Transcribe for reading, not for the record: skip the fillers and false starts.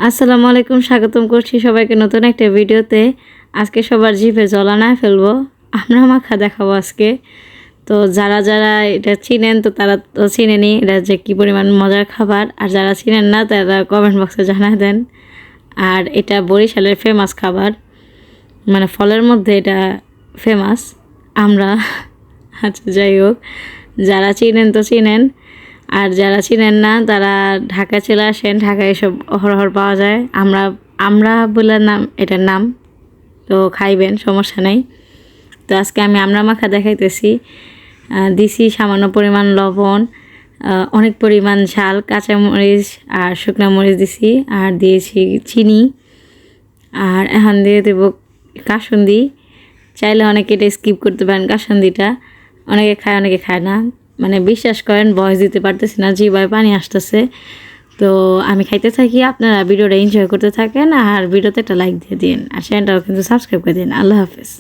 আসসালামু আলাইকুম, স্বাগতম করছি সবাইকে নতুন একটা ভিডিওতে। আজকে সবার জিভে জলা না ফেলবো, আমরা মাখা দেখাবো আজকে। তো যারা যারা এটা চিনেন তো তারা তো চিনেনি এটা যে কী পরিমাণ মজার খাবার, আর যারা চিনেন না তারা কমেন্ট বক্সে জানায় দেন। আর এটা বরিশালের ফেমাস খাবার, মানে ফলের মধ্যে এটা ফেমাস। আমরা আচ্ছা যাই হোক, যারা চিনেন তো চিনেন, আর যারা চিনেন না তারা ঢাকা চলে আসেন, ঢাকায় এসব অহরহ পাওয়া যায়। আমরা বলে নাম, এটার নাম। তো খাইবেন, সমস্যা নেই। তো আজকে আমি আমরা মাখা দেখাইতেছি। দিছি সামান্য পরিমাণ লবণ, অনেক পরিমাণ ঝাল, কাঁচামরিচ আর শুকনো মরিচ দিছি, আর দিয়েছি চিনি। আর এখন দিয়ে দেবো কাসুন্দি। চাইলে অনেকে এটা স্কিপ করতে পারেন, কাসুন্দিটা অনেকে খায় অনেকে খায় না। মানে বিশ্বাস করেন ভয়েস দিতে পারতেছি না, জিভায় পানি আসতেছে। তো আমি খাইতে থাকি, আপনারা ভিডিওটা এনজয় করতে থাকেন, আর ভিডিওতে একটা লাইক দিয়ে দিন, আর চ্যানেলটাও কিন্তু সাবস্ক্রাইব করে দিন। আল্লাহ হাফেজ।